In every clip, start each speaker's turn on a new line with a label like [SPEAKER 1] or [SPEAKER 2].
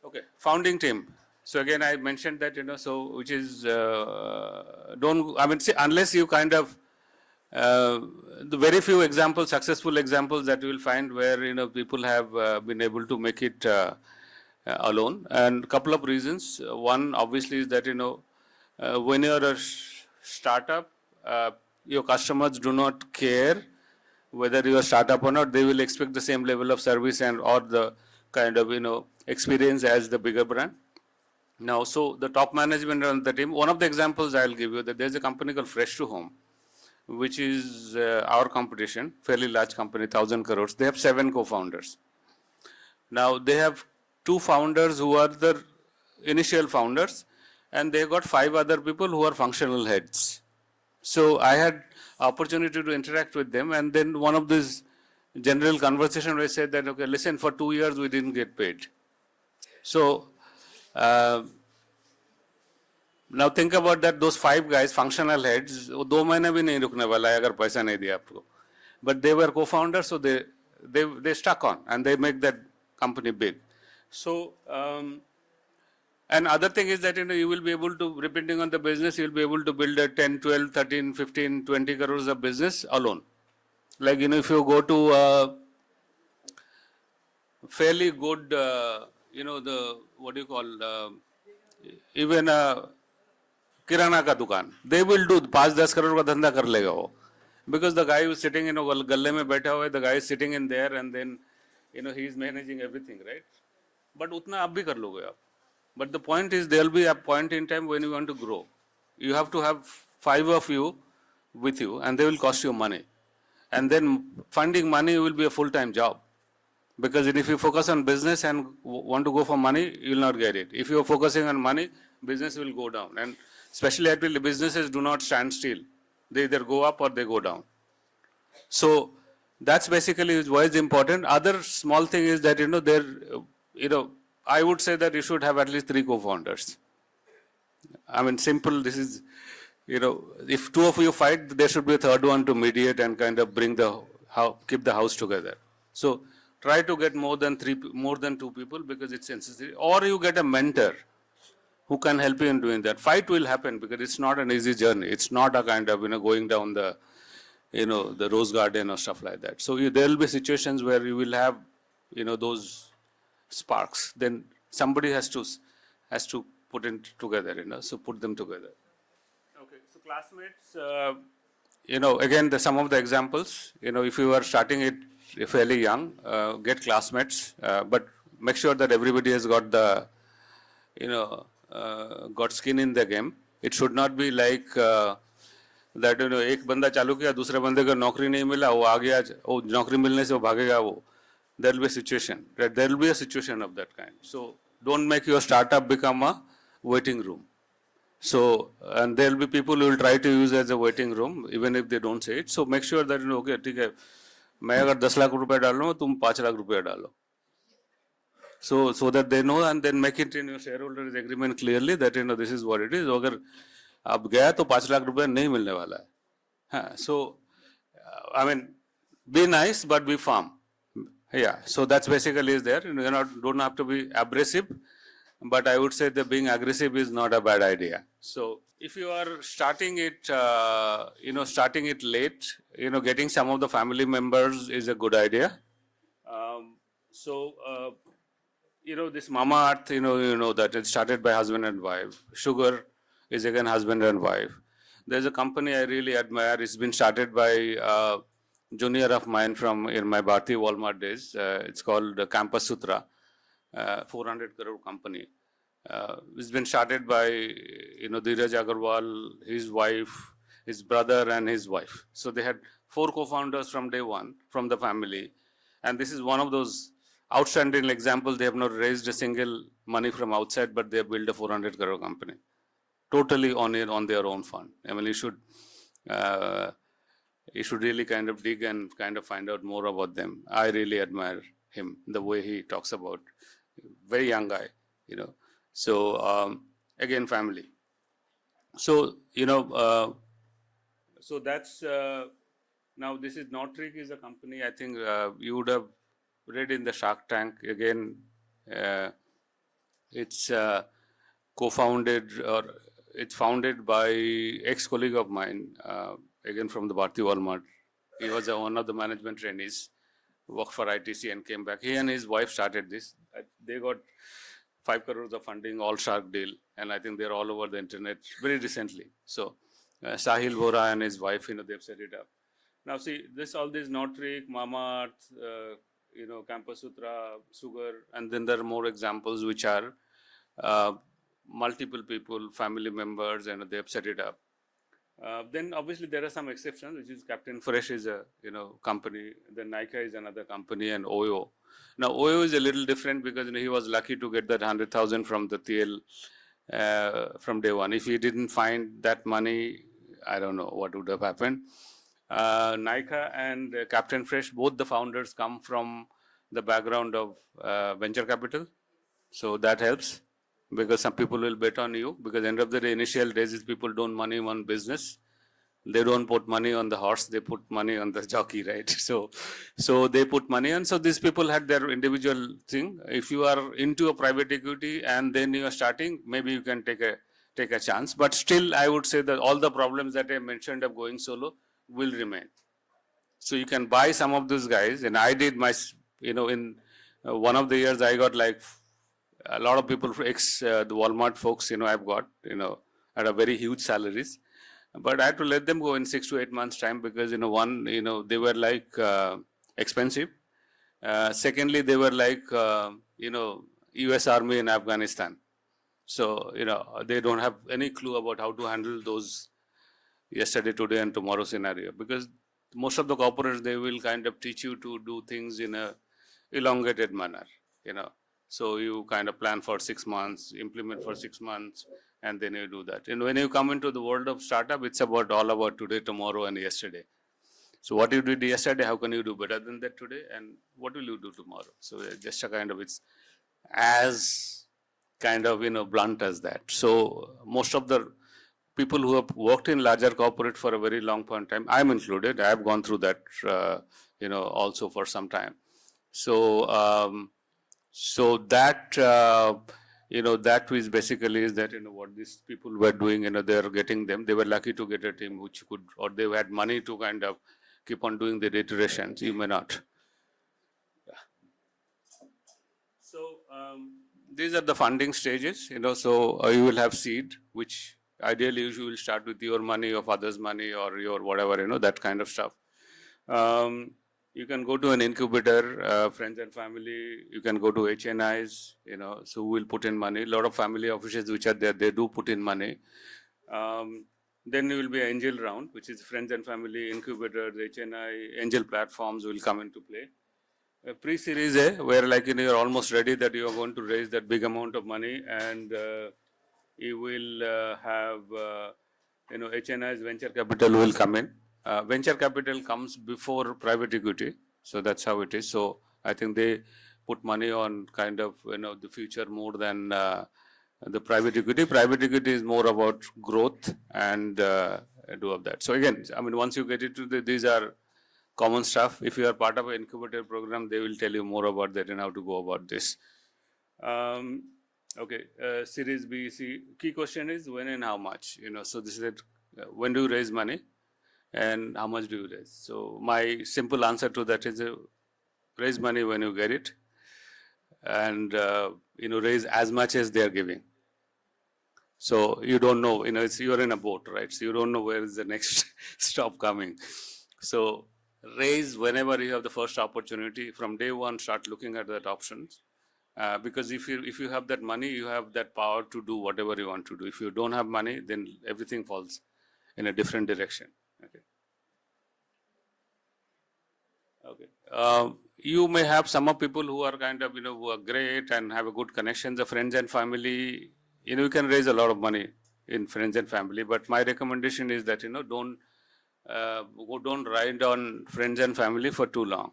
[SPEAKER 1] Okay, founding team. So again, I mentioned that, so which is, see, unless you kind of, the very few examples, successful examples that you will find where, people have been able to make it alone. And a couple of reasons. One, obviously, is that, when you're a startup, your customers do not care whether you're a startup or not. They will expect the same level of service and or the kind of, experience as the bigger brand. Now, so the top management on the team, one of the examples I'll give you that there's a company called Fresh to Home, which is our competition, fairly large company, 1,000 crores. They have 7 co-founders. Now, they have 2 founders who are the initial founders, and they got 5 other people who are functional heads. So I had opportunity to interact with them, and then one of these general conversation where I said that, okay, listen, for 2 years we didn't get paid. So now think about that, those 5 guys, functional heads, 2 महीने भी नहीं रुकने वाला है अगर पैसा नहीं दिया आपको. But they were co-founders, so they stuck on and they make that company big. So and other thing is that, you will be able to, depending on the business, you will be able to build a 10, 12, 13, 15, 20 crores of business alone. Like, if you go to a fairly good, the, what do you call, even a kirana ka dukan, they will do 5-10 crore ka dhanda kar lega wo. Because the guy who is sitting in a galle mein baitha hua hai, the guy is sitting in there and then, he is managing everything, right? But utna aap bhi kar loge aap. But the point is, there will be a point in time when you want to grow. You have to have 5 of you with you, and they will cost you money. And then finding money will be a full-time job. Because if you focus on business and want to go for money, you will not get it. If you are focusing on money, business will go down. And especially actually businesses do not stand still. They either go up or they go down. So that's basically why it's important. Other small thing is that, I would say that you should have at least 3 co-founders. I mean, simple, this is, if 2 of you fight, there should be a third one to mediate and kind of bring keep the house together. So try to get more than 2 people because it's necessary. Or you get a mentor who can help you in doing that. Fight will happen because it's not an easy journey. It's not a kind of, going down the, the rose garden or stuff like that. So there will be situations where you will have, those sparks. Then somebody has to put it together, so put them together. Okay, so classmates, again, some of the examples, if you are starting it fairly young, get classmates, but make sure that everybody has got the, got skin in the game. It should not be like that, एक बंदा चालू किया, दूसरे बंदे को नौकरी नहीं मिला, वो आ गया, वो नौकरी मिलने से वो भागेगा वो. There will be a situation, right? There will be a situation of that kind. So don't make your startup become a waiting room. So, and there will be people who will try to use as a waiting room, even if they don't say it. So make sure that, okay, ठीक है, मैं अगर 10 लाख रुपए डाल रहा हूँ, तुम 5 लाख रुपए डालो. So that they know, and then make it in your shareholders agreement clearly that, this is what it is. अगर आप गया तो 5 लाख रुपए नहीं मिलने वाला है. हाँ, so, I mean, be nice, but be firm. Yeah, so that's basically is there. Don't have to be abrasive, but I would say that being aggressive is not a bad idea. So if you are starting it, starting it late, getting some of the family members is a good idea. This Mama Earth, that it's started by husband and wife. Sugar is again husband and wife. There's a company I really admire. It's been started by junior of mine from in my Bharti Walmart days. It's called Campus Sutra, 400 crore company. It's been started by, Dheeraj Agarwal, his wife, his brother and his wife. So they had 4 co-founders from day one from the family. And this is one of those outstanding examples. They have not raised a single money from outside, but they have built a 400 crore company. Totally on their own fund. I mean, you should really kind of dig and kind of find out more about them. I really admire him, the way he talks about, very young guy, So, again, family. So, so that's, now this is Notrik is a company, I think you would have read in the Shark Tank, again, It's co-founded, or it's founded by ex-colleague of mine, again from the Bharti Walmart. He was one of the management trainees, worked for ITC and came back. He and his wife started this. They got 5 crores of funding, all shark deal, and I think they're all over the internet very recently. So Sahil Vora and his wife, they've set it up. Now see, all these Notrik, Mamaearth, Campus Sutra, Sugar, and then there are more examples which are multiple people, family members, and they've set it up. Then obviously there are some exceptions, which is Captain Fresh is a company, then Nika is another company, and Oyo. Now Oyo is a little different because he was lucky to get that 100,000 from the TL from day one. If he didn't find that money, I don't know what would have happened. Nika and Captain Fresh, both the founders come from the background of venture capital, so that helps. Because some people will bet on you, because end of the day, initial days is people don't money on business. They don't put money on the horse, they put money on the jockey, right? So they put money on. So these people had their individual thing. If you are into a private equity and then you are starting, maybe you can take a chance. But still, I would say that all the problems that I mentioned of going solo will remain. So you can buy some of those guys, and I did my, in one of the years I got like a lot of people, the Walmart folks, I've got, at a very huge salaries. But I had to let them go in 6 to 8 months time because, one, they were like expensive. Secondly, they were like, US Army in Afghanistan. So, they don't have any clue about how to handle those yesterday, today, and tomorrow scenario. Because most of the corporates, they will kind of teach you to do things in a elongated manner, So you kind of plan for 6 months, implement for 6 months, and then you do that. And when you come into the world of startup, it's all about today, tomorrow, and yesterday. So what you did yesterday, how can you do better than that today? And what will you do tomorrow? So just a kind of, it's as kind of, blunt as that. So most of the people who have worked in larger corporate for a very long point of time, I'm included, I have gone through that, also for some time. So, so that, that is basically is that, what these people were doing, they're getting them. They were lucky to get a team which could, or they had money to kind of keep on doing the iterations. You may not. Yeah. So these are the funding stages, so you will have seed, which ideally you will start with your money, of others' money, or your whatever, that kind of stuff. You can go to an incubator, friends and family. You can go to HNIs, so we'll put in money. A lot of family offices which are there, they do put in money. Then there will be an angel round, which is friends and family, incubators, HNI, angel platforms will come into play. Pre-series A, where like you're almost ready that you are going to raise that big amount of money, and you will have HNIs, venture capital will come in. Venture capital comes before private equity, so that's how it is. So I think they put money on kind of the future more than the private equity. Private equity is more about growth and do of that. So again, I mean, once you get into these are common stuff. If you are part of an incubator program, they will tell you more about that and how to go about this. Okay, Series B, C. Key question is when and how much. So this is it. When do you raise money? And how much do you raise? So my simple answer to that is raise money when you get it, and raise as much as they are giving. So you don't know, you're in a boat, right? So you don't know where is the next stop coming. So raise whenever you have the first opportunity. From day one, start looking at that options, because if you have that money, you have that power to do whatever you want to do. If you don't have money, then everything falls in a different direction. Okay. You may have some of people who are kind of, who are great and have a good connections of friends and family. You can raise a lot of money in friends and family, but my recommendation is that, don't ride on friends and family for too long,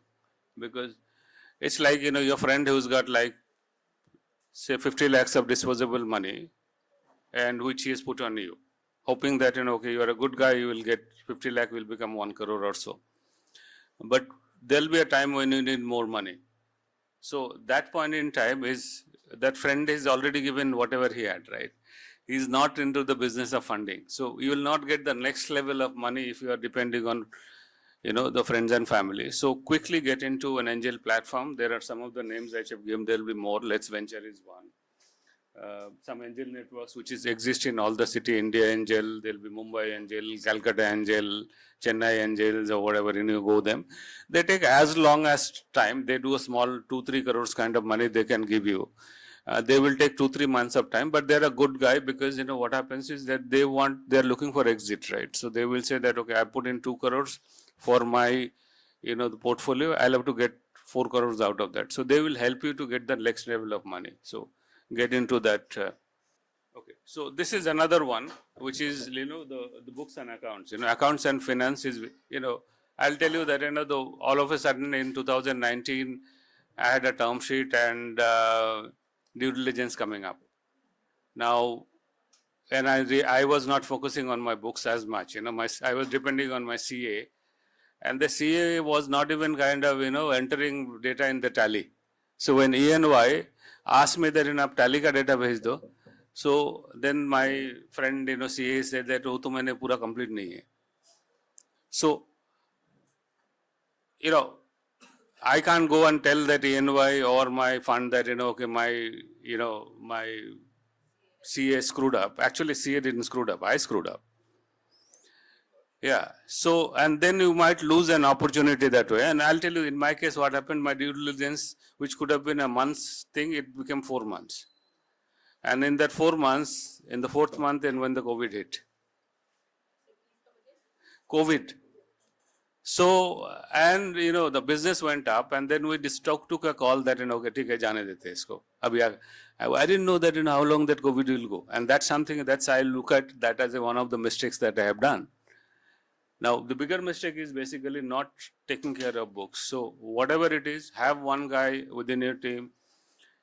[SPEAKER 1] because it's like, your friend who's got like, say 50 lakhs of disposable money, and which he has put on you, hoping that, okay, you are a good guy, you will get 50 lakh will become 1 crore or so. But there'll be a time when you need more money. So that point in time is that friend is already given whatever he had, right? He's not into the business of funding. So you will not get the next level of money if you are depending on, the friends and family. So quickly get into an angel platform. There are some of the names I have given. There will be more. Let's Venture is one. Some angel networks which exist in all the city, India Angel, there will be Mumbai Angel, Calcutta Angel, Chennai Angels, or whatever, you go them. They take as long as time. They do a small 2-3 crores kind of money they can give you. They will take 2-3 months of time, but they're a good guy because, what happens is that they're looking for exit, right? So they will say that, okay, I put in 2 crores for my, the portfolio. I'll have to get 4 crores out of that. So they will help you to get the next level of money. So get into that. Okay, so this is another one, which is, the books and accounts. Accounts and finance is, I'll tell you that, all of a sudden in 2019, I had a term sheet and due diligence coming up. Now, and I was not focusing on my books as much. I was depending on my CA, and the CA was not even kind of, entering data in the tally. So when ENY asked me that, आप tally का data भेज दो, so then my friend, CA said that वो तो मैंने पूरा complete नहीं है. So, I can't go and tell that ENY or my fund that, okay, my CA screwed up. Actually, CA didn't screw up. I screwed up. Yeah. So, and then you might lose an opportunity that way. And I'll tell you, in my case, what happened, my due diligence, which could have been a month's thing, it became 4 months. And in that 4 months, in the 4th month, and when the COVID hit. COVID. So, and the business went up, and then we took a call that, okay, ठीक है, जाने देते इसको. I didn't know that, how long that COVID will go. And that's something I look at that as one of the mistakes that I have done. Now, the bigger mistake is basically not taking care of books. So, whatever it is, have one guy within your team,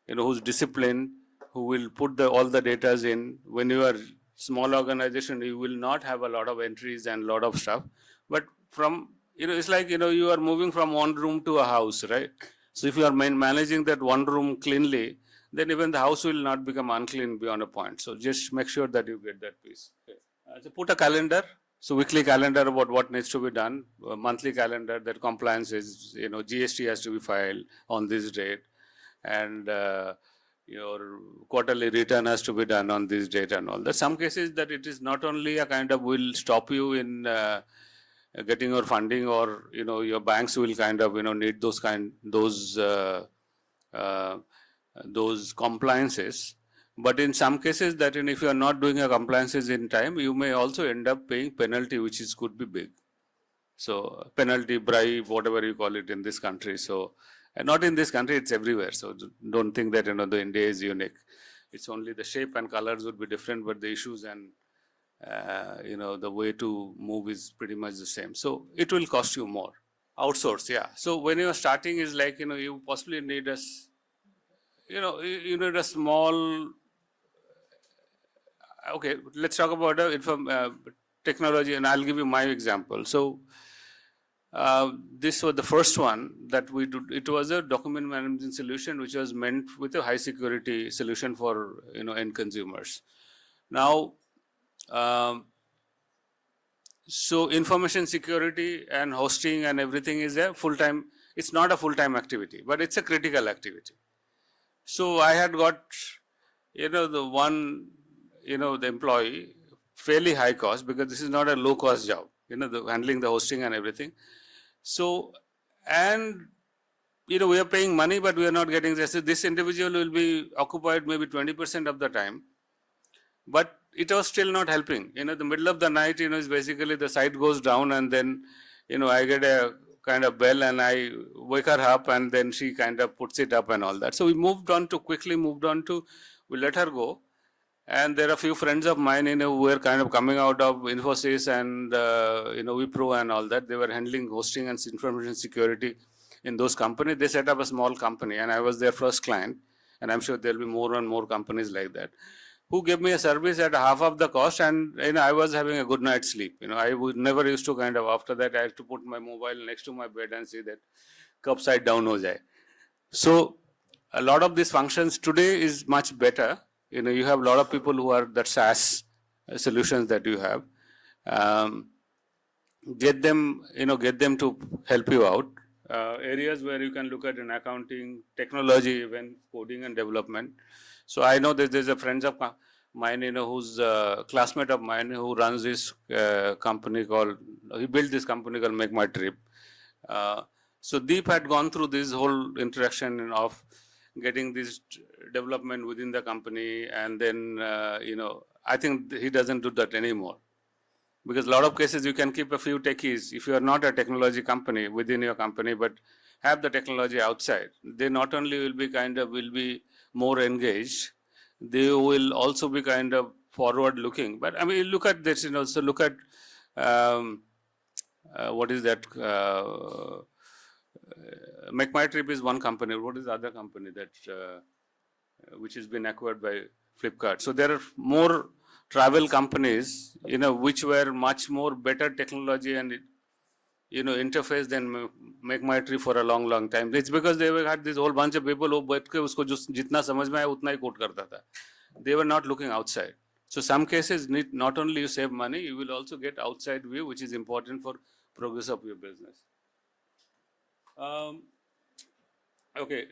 [SPEAKER 1] who's disciplined, who will put all the data in. When you are small organization, you will not have a lot of entries and a lot of stuff. But from, it's like, you are moving from one room to a house, right? So if you are managing that one room cleanly, then even the house will not become unclean beyond a point. So just make sure that you get that piece. Okay. So put a calendar. So weekly calendar about what needs to be done, monthly calendar that compliance is, GST has to be filed on this date, and your quarterly return has to be done on this date and all. There's some cases that it is not only a kind of will stop you in getting your funding, or your banks will kind of need those compliances. But in some cases that if you are not doing a compliances in time, you may also end up paying penalty, which could be big. So penalty, bribe, whatever you call it in this country. So, and not in this country, it's everywhere. So don't think that the India is unique. It's only the shape and colors would be different, but the issues and the way to move is pretty much the same. So it will cost you more. Outsource, yeah. So when you are starting, is like you possibly need you need a small. Okay, let's talk about technology, and I'll give you my example. So this was the first one that we did. It was a document management solution which was meant with a high security solution for end consumers. Now, so information security and hosting and everything is a full-time. It's not a full-time activity, but it's a critical activity. So I had got the one the employee fairly high cost, because this is not a low cost job, handling the hosting and everything. So, and we are paying money, but we are not getting this. This individual will be occupied maybe 20% of the time, but it was still not helping. The middle of the night, is basically the site goes down, and then I get a kind of bell and I wake her up, and then she kind of puts it up and all that. So we quickly moved on to, we let her go. And there are a few friends of mine, who were kind of coming out of Infosys and, Wipro and all that. They were handling hosting and information security in those companies. They set up a small company, and I was their first client. And I'm sure there'll be more and more companies like that, who gave me a service at half of the cost, and I was having a good night's sleep. I would never used to kind of, after that I had to put my mobile next to my bed and see that cup side down ho jaye. So a lot of these functions today is much better. You have a lot of people who are that SaaS solutions that you have. Get them to help you out. Areas where you can look at in accounting, technology, even coding and development. So I know that there's a friend of mine, who's a classmate of mine who runs this company called, he built this company called Make My Trip. So Deep had gone through this whole interaction of getting this development within the company, and then, I think he doesn't do that anymore. Because a lot of cases you can keep a few techies if you are not a technology company within your company, but have the technology outside. They not only will be more engaged, they will also be kind of forward looking. But I mean, look at this, so look at what is that? Make My Trip is one company. What is the other company that which has been acquired by Flipkart? So there are more travel companies, which were much more better technology and interface than Make My Trip for a long time. It's because they had this whole bunch of people who बैठ के उसको जो जितना समझ में आया उतना ही coat करता था. They were not looking outside. So some cases not only you save money, you will also get outside view, which is important for progress of your business. Okay.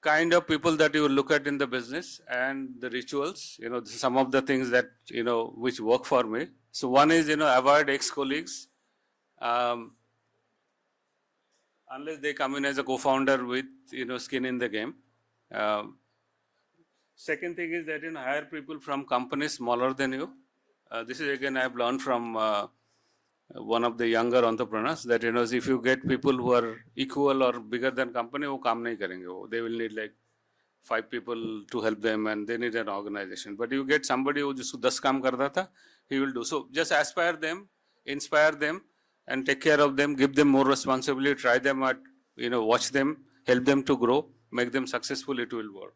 [SPEAKER 1] Kind of people that you look at in the business and the rituals, some of the things that, which work for me. So one is, avoid ex-colleagues, unless they come in as a co-founder with, skin in the game. Second thing is that, hire people from companies smaller than you. This is again, I've learned from one of the younger entrepreneurs that, if you get people who are equal or bigger than company, wo kaam nahi karenge. They will need like 5 people to help them, and they need an organization. But you get somebody who just 10 kaam karta tha, he will do. So just aspire them, inspire them, and take care of them, give them more responsibility, try them at, watch them, help them to grow, make them successful, it will work.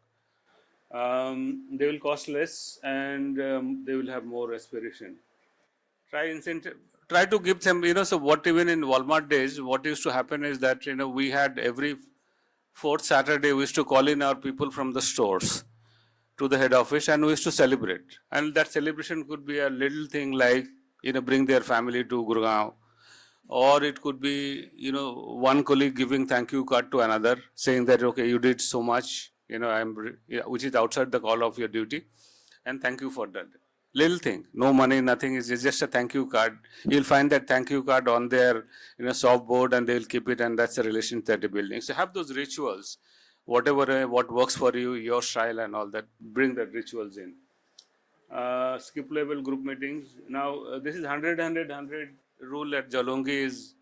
[SPEAKER 1] They will cost less, and they will have more aspiration. Try to give them, so what even in Walmart days, what used to happen is that, we had every 4th Saturday, we used to call in our people from the stores to the head office, and we used to celebrate. And that celebration could be a little thing like, bring their family to Gurgaon, or it could be, one colleague giving thank you card to another, saying that, okay, you did so much, which is outside the call of your duty, and thank you for that. Little thing, no money, nothing, it's just a thank you card. You'll find that thank you card on their soft board, and they'll keep it, and that's the relationship that they're building. So have those rituals, whatever, what works for you, your style and all that, bring the rituals in. Skip level group meetings. Now, this is 100 rule at Jalongi is,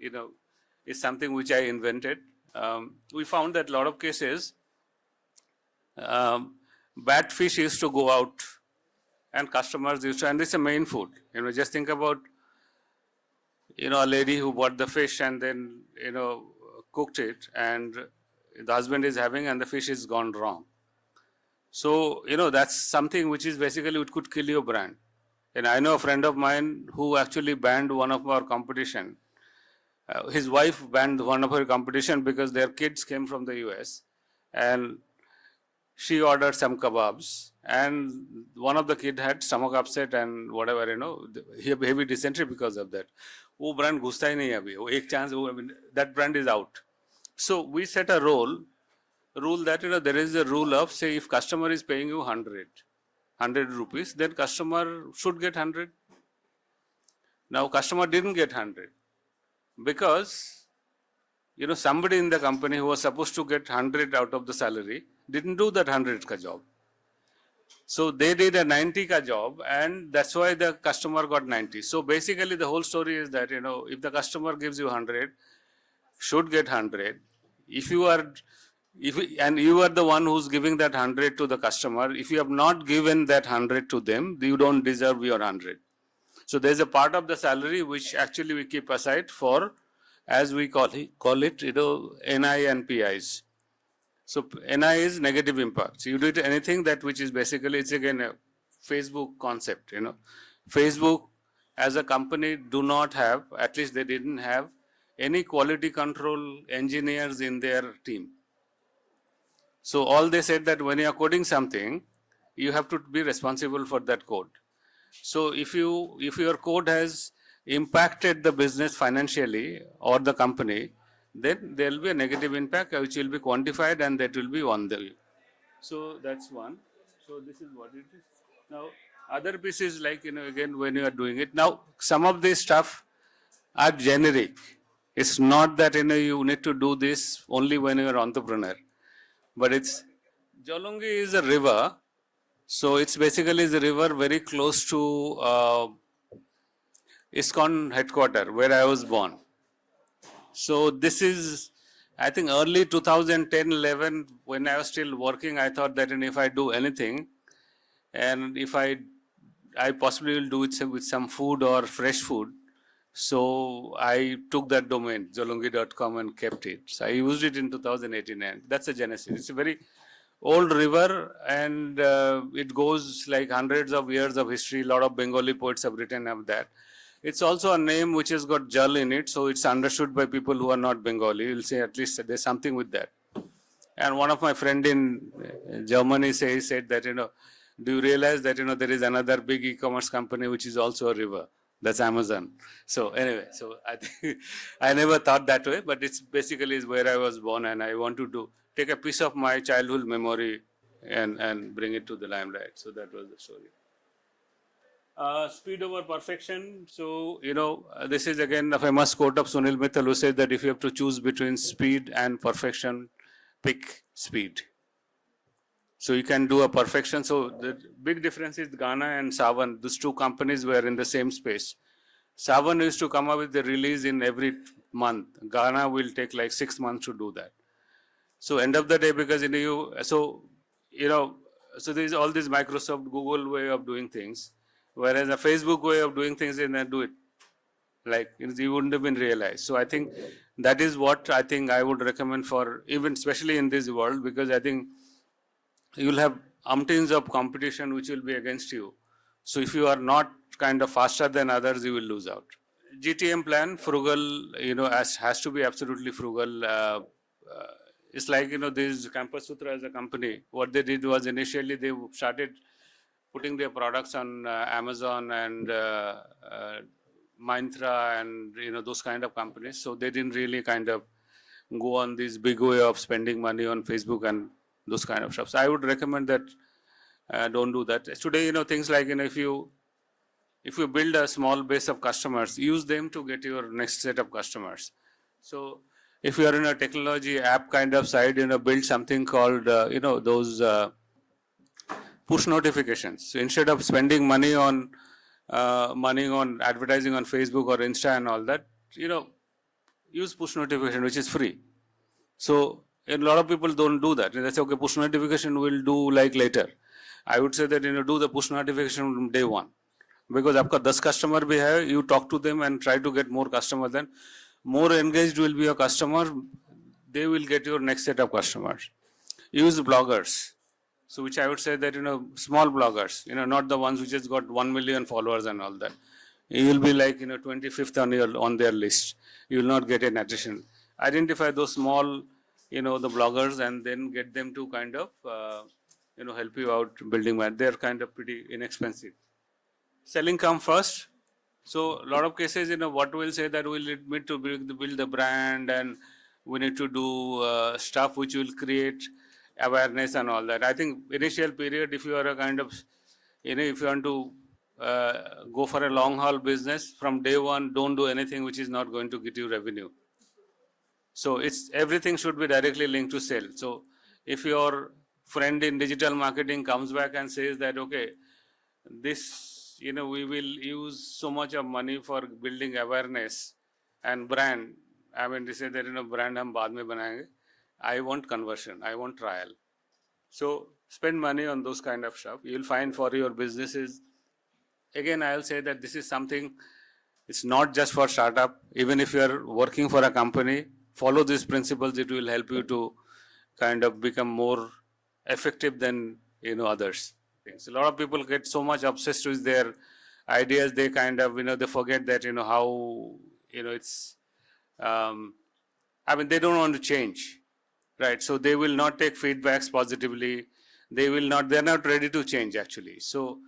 [SPEAKER 1] is something which I invented. We found that a lot of cases, bad fish used to go out, and customers used to, and this is a main food. Just think about, a lady who bought the fish and then, cooked it, and the husband is having, and the fish is gone wrong. So, that's something which is basically, it could kill your brand. And I know a friend of mine who actually banned one of our competition. His wife banned one of her competition because their kids came from the US, and she ordered some kebabs, and one of the kid had stomach upset and whatever, heavy dysentery because of that. वो brand घुसता ही नहीं है अभी, वो एक chance, I mean, that brand is out. So we set a rule that, there is a rule of, say, if customer is paying you 100 rupees, then customer should get 100. Now customer didn't get 100 because, somebody in the company who was supposed to get 100 out of the salary didn't do that 100 ka job. So they did a 90 ka job, and that's why the customer got 90. So basically the whole story is that, if the customer gives you 100, should get 100. And you are the one who's giving that 100 to the customer, if you have not given that 100 to them, you don't deserve your 100. So there's a part of the salary which actually we keep aside for, as we call it, NI and PIs. So NI is negative impact. So you do anything that which is basically, it's again a Facebook concept, Facebook as a company do not have, at least they didn't have, any quality control engineers in their team. So all they said that when you are coding something, you have to be responsible for that code. So if your code has impacted the business financially or the company, then there will be a negative impact which will be quantified and that will be on the. So that's one. So this is what it is. Now other pieces like again when you are doing it. Now some of this stuff are generic. It's not that you need to do this only when you are entrepreneur, but it's Jolungi is a river, so it's basically the river very close to ISKCON headquarter where I was born. So this is, I think early 2010-11 when I was still working, I thought that if I do anything, and if I possibly will do it with some food or fresh food. So I took that domain, jolungi.com, and kept it. So I used it in 2018, and that's a genesis. It's a very old river, and it goes like hundreds of years of history. A lot of Bengali poets have written of that. It's also a name which has got Jal in it, so it's understood by people who are not Bengali. You'll say at least there's something with that. And one of my friend in Germany said that, do you realize that, there is another big e-commerce company which is also a river? That's Amazon. So anyway, so I think I never thought that way, but it's basically is where I was born, and I wanted to take a piece of my childhood memory and bring it to the limelight. So that was the story. Speed over perfection. So, this is again a famous quote of Sunil Mittal, who says that if you have to choose between speed and perfection, pick speed. So you can do a perfection. So the big difference is Ghana and Savan. These two companies were in the same space. Savan used to come up with the release in every month. Ghana will take like 6 months to do that. So end of the day, because so there is all this Microsoft, Google way of doing things, whereas a Facebook way of doing things is do it. Like you wouldn't have been realized. So I think that is what I think I would recommend for even especially in this world, because I think you will have umpteens of competition which will be against you. So if you are not kind of faster than others, you will lose out. GTM plan, frugal, has to be absolutely frugal. It's like, this Campus Sutra as a company, what they did was initially they started putting their products on Amazon and Myntra and, those kind of companies. So they didn't really kind of go on this big way of spending money on Facebook and those kind of stuff. So I would recommend that don't do that. Today, things like, if you build a small base of customers, use them to get your next set of customers. So if you are in a technology app kind of side, build something called, those push notifications. So instead of spending money on advertising on Facebook or Insta and all that, use push notification, which is free. So a lot of people don't do that. They say, okay, push notification will do like later. I would say that, do the push notification from day one. Because आपका 10 customer भी है, you talk to them and try to get more customers. Then more engaged will be your customer. They will get your next set of customers. Use bloggers. So which I would say that, small bloggers, not the ones which has got 1 million followers and all that. You will be like, 25th on their list. You will not get an attention. Identify those small, the bloggers, and then get them to kind of, help you out building. They're kind of pretty inexpensive. Selling come first. So a lot of cases, what we'll say that we'll need to build the brand, and we need to do stuff which will create awareness and all that. I think initial period, if you are a kind of, if you want to go for a long haul business, from day one, don't do anything which is not going to get you revenue. So everything should be directly linked to sale. So if your friend in digital marketing comes back and says that, okay, this, we will use so much of money for building awareness and brand. I mean, they say that, brand hum baad mein banayenge. I want conversion. I want trial. So spend money on those kind of stuff. You'll find for your businesses. Again, I'll say that this is something, it's not just for startup. Even if you're working for a company, follow these principles. It will help you to kind of become more effective than, others. So a lot of people get so much obsessed with their ideas. They kind of, they forget that, how, it's, I mean, they don't want to change. right? So they will not take feedbacks positively. They're not ready to change actually. So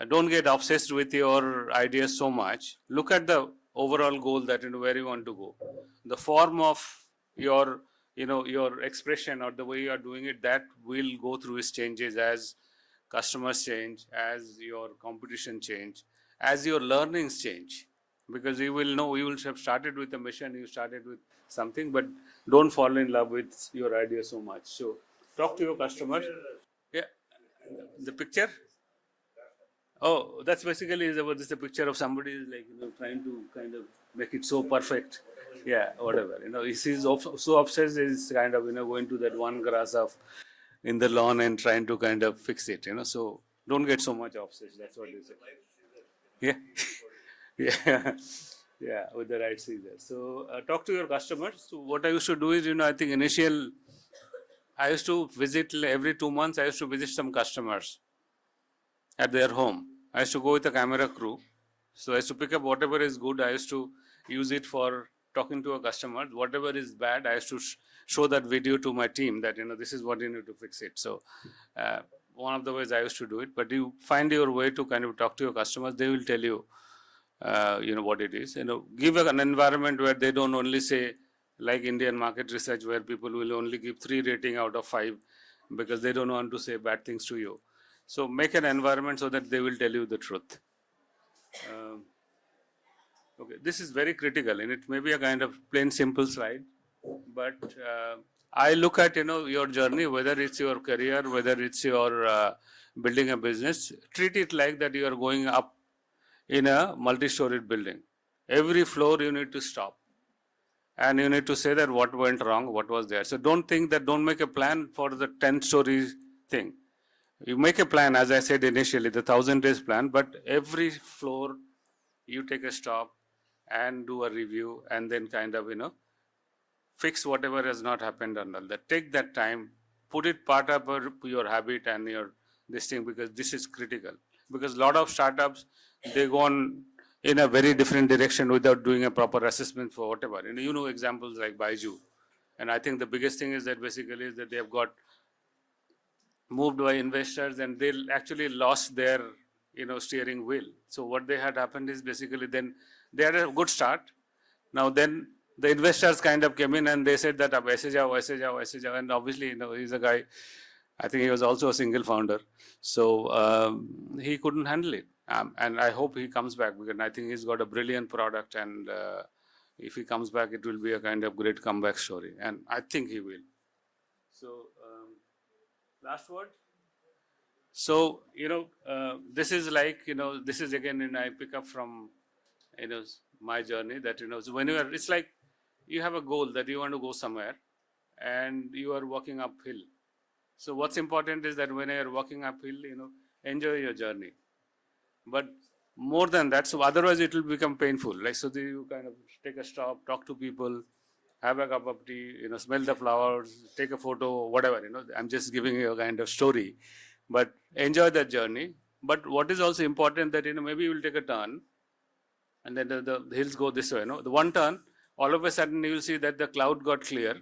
[SPEAKER 1] don't get obsessed with your ideas so much. Look at the overall goal that where you want to go. The form of your, your expression or the way you are doing it, that will go through its changes as customers change, as your competition change, as your learnings change. Because you will know, you will have started with a mission, you started with something, but don't fall in love with your idea so much. So talk to your customers. Yeah, the picture. Oh, that's basically is about this a picture of somebody is like trying to kind of make it so perfect. Yeah, whatever. He's so obsessed is kind of going to that one grass of in the lawn and trying to kind of fix it. So don't get so much obsessed. That's what you say. Yeah, yeah, yeah. With the right scissors. So talk to your customers. So what I used to do is I think I used to visit every 2 months. I used to visit some customers at their home. I used to go with a camera crew. So I used to pick up whatever is good. I used to use it for talking to a customer. Whatever is bad, I used to show that video to my team that, this is what you need to fix it. So one of the ways I used to do it. But you find your way to kind of talk to your customers. They will tell you, what it is. Give an environment where they don't only say, like Indian market research, where people will only give 3 rating out of 5 because they don't want to say bad things to you. So make an environment so that they will tell you the truth. Okay, this is very critical, and it may be a kind of plain simple slide, but I look at your journey, whether it's your career, whether it's your building a business. Treat it like that you are going up in a multi-storied building. Every floor you need to stop, and you need to say that what went wrong, what was there. So don't make a plan for the 10-story thing. You make a plan, as I said initially, the 1,000 days plan, but every floor you take a stop and do a review and then kind of, fix whatever has not happened under that. Take that time, put it part of your habit and your this thing, because this is critical. Because a lot of startups, they go on in a very different direction without doing a proper assessment for whatever. Examples like Baiju. And I think the biggest thing is that basically is that they have got moved by investors and they actually lost their steering wheel. So what they had happened is basically then they had a good start. Now then the investors kind of came in and they said that aise jao, and obviously he's a guy, I think he was also a single founder, so he couldn't handle it, and I hope he comes back, because I think he's got a brilliant product, and if he comes back it will be a kind of great comeback story, and I think he will. So last word. So this is like this is again I pick up from my journey, that so when it's like you have a goal that you want to go somewhere and you are walking uphill. So what's important is that when you're walking uphill, enjoy your journey. But more than that, so otherwise it will become painful. Like, so you kind of take a stop, talk to people, have a cup of tea, smell the flowers, take a photo, whatever, I'm just giving you a kind of story, but enjoy that journey. But what is also important that, maybe you will take a turn and then the hills go this way, the one turn, all of a sudden you will see that the cloud got clear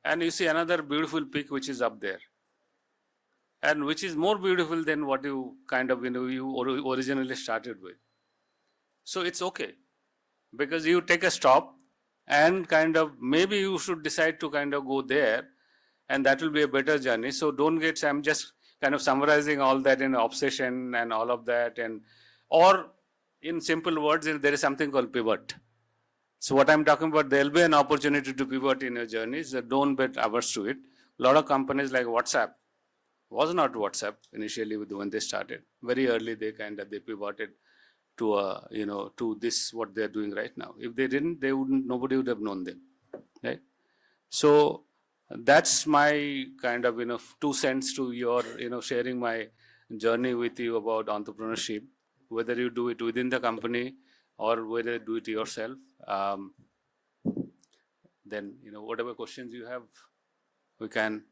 [SPEAKER 1] and you see another beautiful peak which is up there, and which is more beautiful than what you kind of, you originally started with. So it's okay, because you take a stop and kind of maybe you should decide to kind of go there, and that will be a better journey. So don't get, I'm just kind of summarizing all that in obsession and all of that, and or in simple words, there is something called pivot. So what I'm talking about, there'll be an opportunity to pivot in your journey, so don't get averse to it. A lot of companies like WhatsApp was not WhatsApp initially when they started. Very early they pivoted to to this what they're doing right now. If they didn't, nobody would have known them, right? So that's my kind of 2 cents to your sharing my journey with you about entrepreneurship, whether you do it within the company or whether you do it yourself. Then whatever questions you have, we can